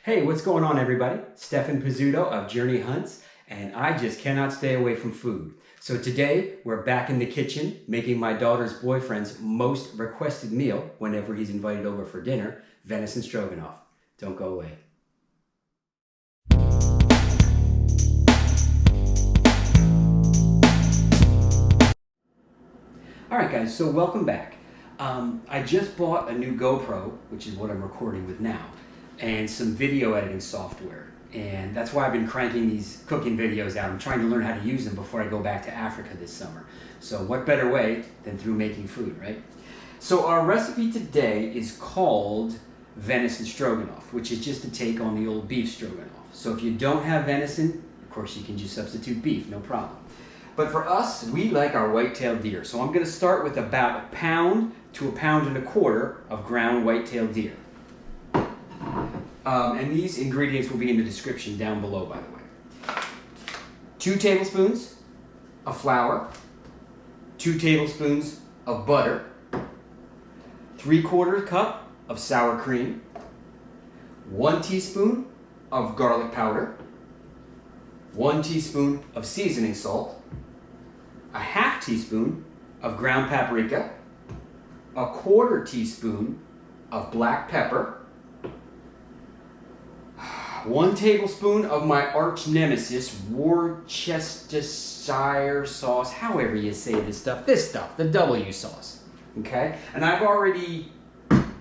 Hey, what's going on everybody? Stefan Pizzuto of Journey Hunts, and I just cannot stay away from food. So today, we're back in the kitchen making my daughter's boyfriend's most requested meal whenever he's invited over for dinner, venison stroganoff. Don't go away. Alright guys, so welcome back. I just bought a new GoPro, which is what I'm recording with now, and some video editing software. And that's why I've been cranking these cooking videos out. I'm trying to learn how to use them before I go back to Africa this summer. So what better way than through making food, right? So our recipe today is called venison stroganoff, which is just a take on the old beef stroganoff. So if you don't have venison, of course you can just substitute beef, no problem. But for us, we like our white-tailed deer. So I'm going to start with about 1 pound to 1.25 pounds of ground white-tailed deer. And these ingredients will be in the description down below, by the way. 2 tablespoons of flour, 2 tablespoons of butter, 3/4 cup of sour cream, 1 teaspoon of garlic powder, 1 teaspoon of seasoning salt, a 1/2 teaspoon of ground paprika, a 1/4 teaspoon of black pepper, 1 tablespoon of my arch nemesis, Worcestershire sauce, however you say this stuff, the W sauce, okay? And I've already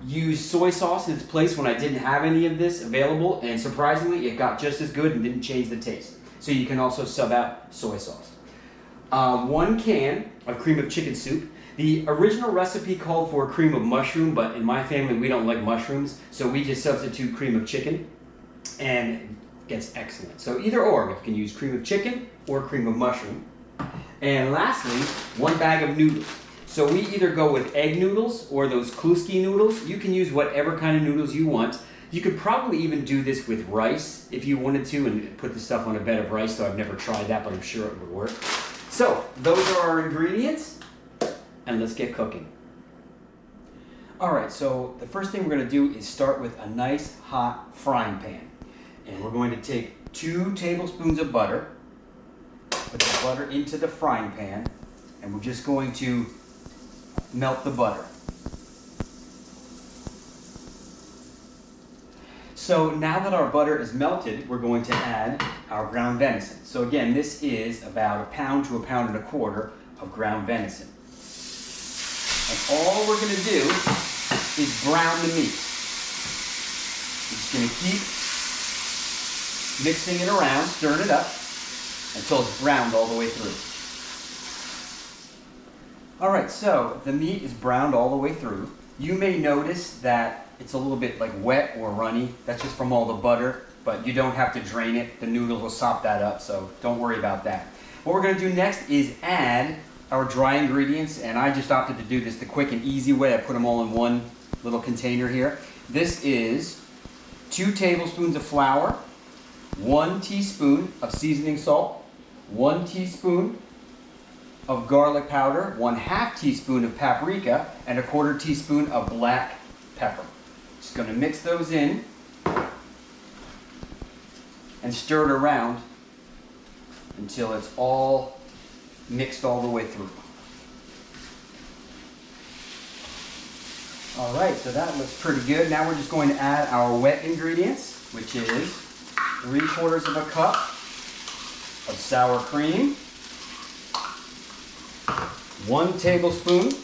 used soy sauce in its place when I didn't have any of this available, and surprisingly, it got just as good and didn't change the taste. So you can also sub out soy sauce. 1 can of cream of chicken soup. The original recipe called for cream of mushroom, but in my family, we don't like mushrooms, so we just substitute cream of chicken. And it gets excellent. So either or, you can use cream of chicken or cream of mushroom. And lastly, 1 bag of noodles. So we either go with egg noodles or those Kluski noodles. You can use whatever kind of noodles you want. You could probably even do this with rice if you wanted to and put the stuff on a bed of rice, though I've never tried that, but I'm sure it would work. So those are our ingredients, and let's get cooking. All right, so the first thing we're going to do is start with a nice hot frying pan. And we're going to take 2 tablespoons of butter, put the butter into the frying pan, and we're just going to melt the butter. So now that our butter is melted, we're going to add our ground venison. So again, this is about 1 pound to 1.25 pounds of ground venison. And all we're going to do is brown the meat. We're just going to keep mixing it around, stirring it up until it's browned all the way through. All right, so the meat is browned all the way through. You may notice that it's a little bit like wet or runny. That's just from all the butter, but you don't have to drain it. The noodle will sop that up, so don't worry about that. What we're going to do next is add our dry ingredients, and I just opted to do this the quick and easy way. I put them all in one little container here. This is 2 tablespoons of flour, 1 teaspoon of seasoning salt, 1 teaspoon of garlic powder, 1/2 teaspoon of paprika, and a 1/4 teaspoon of black pepper. Just going to mix those in and stir it around until it's all mixed all the way through. All right, so that looks pretty good. Now we're just going to add our wet ingredients, which is 3/4 cup of sour cream, 1 tablespoon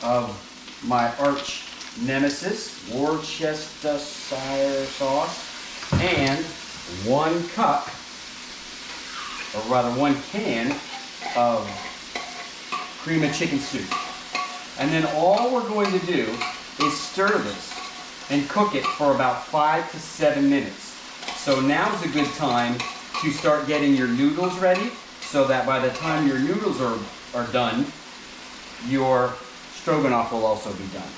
of my arch nemesis, Worcestershire sauce, and 1 cup, or rather 1 can of cream of chicken soup. And then all we're going to do is stir this and cook it for about 5 to 7 minutes. So now's a good time to start getting your noodles ready so that by the time your noodles are done, your stroganoff will also be done.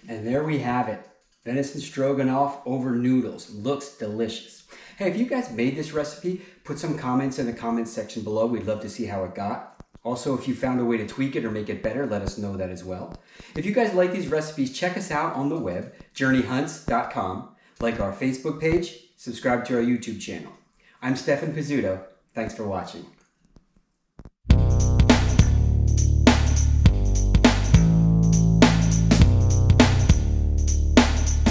And there we have it. Venison stroganoff over noodles. Looks delicious. Hey, if you guys made this recipe, put some comments in the comments section below. We'd love to see how it got. Also, if you found a way to tweak it or make it better, let us know that as well. If you guys like these recipes, check us out on the web, journeyhunts.com. Like our Facebook page, subscribe to our YouTube channel. I'm Stefan Pizzuto. Thanks for watching.